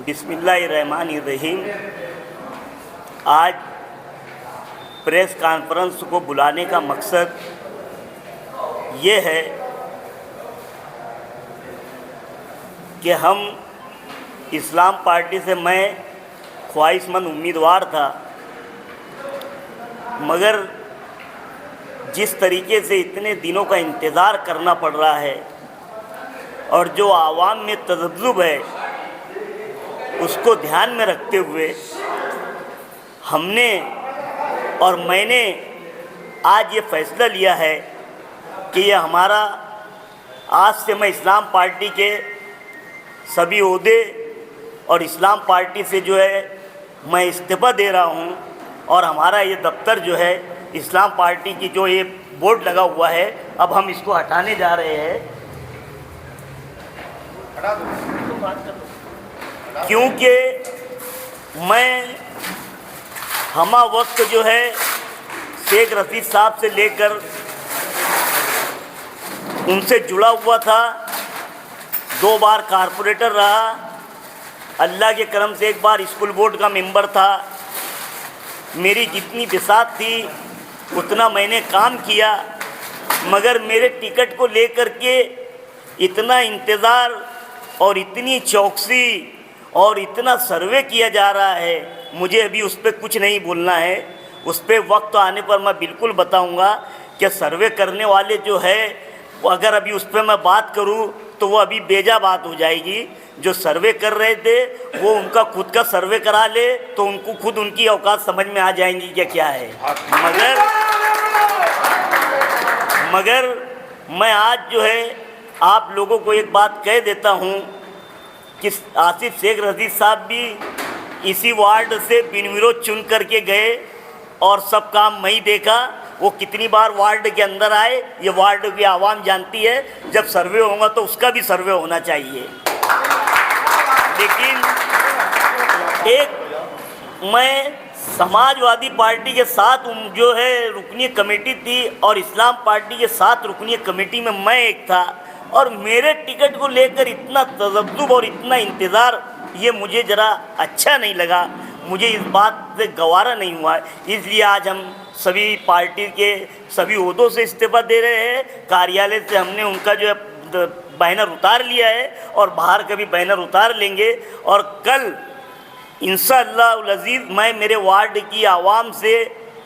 बिस्मिल्लाहिर्रहमानिर्रहीम। आज press conference को बुलाने का मकसद ये है कि हम इस्लाम पार्टी से, मैं ख्वाहिशमंद उम्मीदवार था, मगर जिस तरीके से इतने दिनों का इंतज़ार करना पड़ रहा है और जो आवाम में तज़ब्ज़ुब है, उसको ध्यान में रखते हुए हमने और मैंने आज ये फ़ैसला लिया है कि ये हमारा, आज से मैं इस्लाम पार्टी के सभी ओहदे और इस्लाम पार्टी से जो है मैं इस्तीफ़ा दे रहा हूँ और हमारा ये दफ्तर जो है इस्लाम पार्टी की जो ये बोर्ड लगा हुआ है, अब हम इसको हटाने जा रहे हैं। क्योंकि मैं हमा वक्त जो है शेख रशीद साहब से लेकर उनसे जुड़ा हुआ था, 2 बार कारपोरेटर रहा, अल्लाह के करम से 1 बार स्कूल बोर्ड का मेंबर था। मेरी जितनी बिसात थी उतना मैंने काम किया, मगर मेरे टिकट को लेकर के इतना इंतज़ार और इतनी चौकसी और इतना सर्वे किया जा रहा है, मुझे अभी उस पर कुछ नहीं बोलना है। उस पर वक्त आने पर मैं बिल्कुल बताऊंगा कि सर्वे करने वाले जो है, अगर अभी उस पर मैं बात करूं तो वो अभी बेजा बात हो जाएगी। जो सर्वे कर रहे थे वो उनका खुद का सर्वे करा ले तो उनको खुद उनकी औकात समझ में आ जाएंगी कि क्या है। मगर मैं आज जो है आप लोगों को एक बात कह देता हूँ कि आसिफ शेख रशीद साहब भी इसी वार्ड से बिन विरोध चुन करके गए और सब काम मैं ही देखा। वो कितनी बार वार्ड के अंदर आए, ये वार्ड की आवाम जानती है। जब सर्वे होगा तो उसका भी सर्वे होना चाहिए। लेकिन एक मैं समाजवादी पार्टी के साथ जो है रुकनी कमेटी थी और इस्लाम पार्टी के साथ रुकनी कमेटी में मैं एक था, और मेरे टिकट को लेकर इतना तज़ब्ज़ुब और इतना इंतज़ार, ये मुझे ज़रा अच्छा नहीं लगा, मुझे इस बात से गवारा नहीं हुआ। इसलिए आज हम सभी पार्टी के सभी ओहदों से इस्तीफ़ा दे रहे हैं। कार्यालय से हमने उनका जो है बैनर उतार लिया है और बाहर का भी बैनर उतार लेंगे। और कल इंशाअल्लाह अज़ीज़ मैं मेरे वार्ड की आवाम से,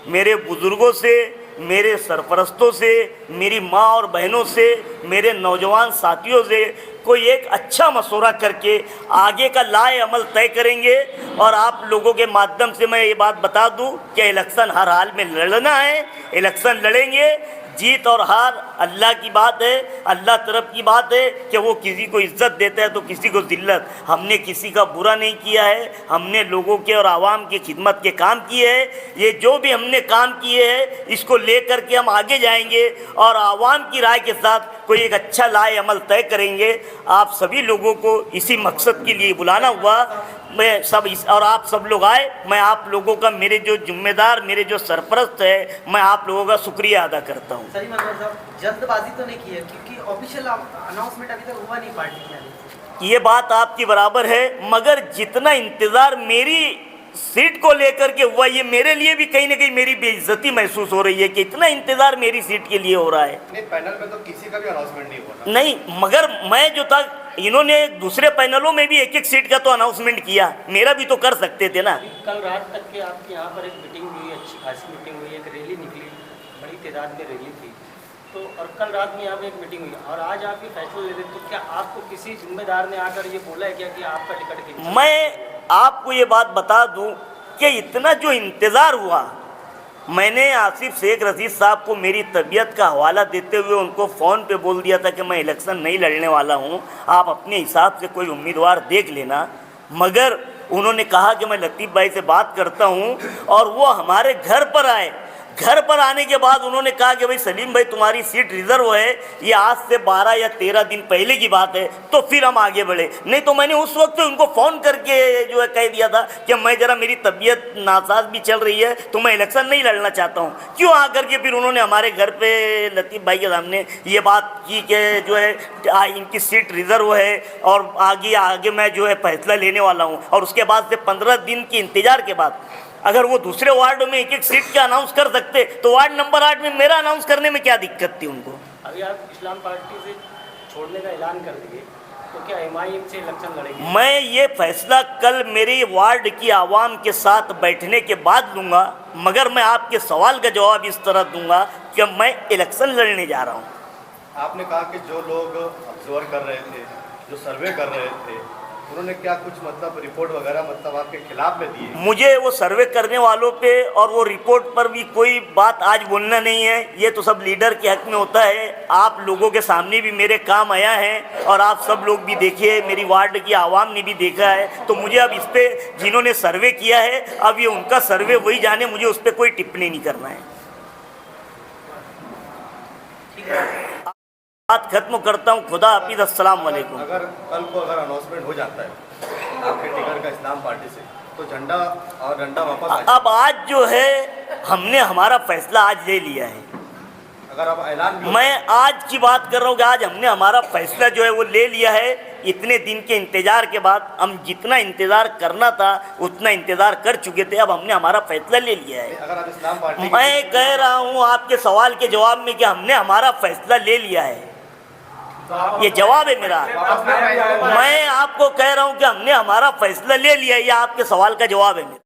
मेरे बुज़ुर्गों से, मेरे सरपरस्तों से, मेरी माँ और बहनों से, मेरे नौजवान साथियों से कोई एक अच्छा मशवरा करके आगे का लाए अमल तय करेंगे। और आप लोगों के माध्यम से मैं ये बात बता दूं कि इलेक्शन हर हाल में लड़ना है, इलेक्शन लड़ेंगे। जीत और हार अल्लाह की बात है, अल्लाह तरफ की बात है कि वो किसी को इज़्ज़त देता है तो किसी को ज़िल्लत। हमने किसी का बुरा नहीं किया है, हमने लोगों के और आवाम की खिदमत के काम किए हैं। ये जो भी हमने काम किए हैं इसको लेकर के हम आगे जाएंगे और आवाम की राय के साथ कोई एक अच्छा लाए अमल तय करेंगे। आप सभी लोगों को इसी मकसद के लिए बुलाना हुआ। मैं सब और आप सब लोग आए, मैं आप लोगों का, मेरे जो जिम्मेदार, मेरे जो सरपरस्त है, मैं आप लोगों का शुक्रिया अदा करता हूँ। सही मतलब साहब, जल्दबाजी तो नहीं की है क्योंकि ऑफिशियल अनाउंसमेंट अभी तक हुआ नहीं पार्टी की। ये बात आपकी बराबर है, मगर जितना इंतज़ार मेरी सीट को लेकर के हुआ, ये मेरे लिए भी कहीं ना कहीं मेरी बेइज्जती महसूस हो रही है कि इतना इंतज़ार मेरी सीट के लिए हो रहा है। नहीं, पैनल में तो किसी का भी अनाउंसमेंट नहीं हुआ नहीं, मगर मैं जो था, इन्होंने दूसरे पैनलों में भी एक सीट का तो अनाउंसमेंट किया, मेरा भी तो कर सकते थे ना। कल रात तक के आपके यहाँ पर एक मीटिंग हुई, अच्छी खासी मीटिंग हुई, एक रैली निकली, बड़ी तादाद में रैली थी, तो और कल रात में यहाँ पे एक मीटिंग हुई और आज आप ये फैसला ले रहे, तो क्या आपको किसी जिम्मेदार ने आकर ये बोला है क्या कि आपका टिकट? मैं आपको ये बात बता दूं कि इतना जो इंतज़ार हुआ, मैंने आसिफ शेख रशीद साहब को मेरी तबीयत का हवाला देते हुए उनको फ़ोन पे बोल दिया था कि मैं इलेक्शन नहीं लड़ने वाला हूं, आप अपने हिसाब से कोई उम्मीदवार देख लेना। मगर उन्होंने कहा कि मैं लतीफ़ भाई से बात करता हूं, और वो हमारे घर पर आए, घर पर आने के बाद उन्होंने कहा कि भाई सलीम भाई तुम्हारी सीट रिजर्व है, ये आज से 12 या 13 दिन पहले की बात है, तो फिर हम आगे बढ़े। नहीं तो मैंने उस वक्त उनको फ़ोन करके जो है कह दिया था कि मैं ज़रा मेरी तबीयत नासाज भी चल रही है तो मैं इलेक्शन नहीं लड़ना चाहता हूँ। क्यों आकर के फिर उन्होंने हमारे घर पे लतीफ़ भाई के सामने ये बात की कि जो है इनकी सीट रिजर्व है और आगे मैं जो है फैसला लेने वाला हूँ। और उसके बाद से 15 दिन के इंतज़ार के बाद अगर वो दूसरे वार्ड में एक एक सीट का अनाउंस कर सकते तो वार्ड नंबर 8 में मेरा अनाउंस करने में क्या दिक्कत थी उनको। अभी आप इस्लाम पार्टी से छोड़ने का ऐलान कर दिए तो क्या एमआईएम से इलेक्शन लड़ेंगे? मैं ये फैसला कल मेरी वार्ड की आवाम के साथ बैठने के बाद लूँगा, मगर मैं आपके सवाल का जवाब इस तरह दूंगा कि मैं इलेक्शन लड़ने जा रहा हूँ। आपने कहा कि जो लोग ऑब्जर्व कर रहे थे, जो सर्वे कर रहे थे, उन्होंने क्या कुछ मतलब रिपोर्ट वगैरह मतलब आपके खिलाफ में दी है? मुझे वो सर्वे करने वालों पे और वो रिपोर्ट पर भी कोई बात आज बोलना नहीं है, ये तो सब लीडर के हक में होता है। आप लोगों के सामने भी मेरे काम आया है और आप सब लोग भी देखिए, मेरी वार्ड की आवाम ने भी देखा है। तो मुझे अब इस पर जिन्होंने सर्वे किया है अब ये उनका सर्वे वही जाने, मुझे उस पर कोई टिप्पणी नहीं करना है। बात खत्म करता हूँ। खुदा हाफिज़, अस्सलाम वालेकुम। अगर कल को अगर अनाउंसमेंट हो जाता है आपके टिकट का इस्लाम पार्टी से तो झंडा और डंडा वापस आ जाए। अब आज जो है हमने हमारा फैसला आज ले लिया है। अगर आप ऐलान भी मैं आज की बात कर रहा हूँ कि आज हमने हमारा फैसला जो है वो ले लिया है। इतने दिन के इंतज़ार के बाद हम जितना इंतज़ार करना था उतना इंतज़ार कर चुके थे, अब हमने हमारा फैसला ले लिया है। अगर आप इस्लाम पार्टी मैं कह रहा हूँ आपके सवाल के जवाब में कि हमने हमारा फैसला ले लिया है, ये जवाब है मेरा। मैं आपको कह रहा हूँ कि हमने हमारा फैसला ले लिया है, ये आपके सवाल का जवाब है मेरा।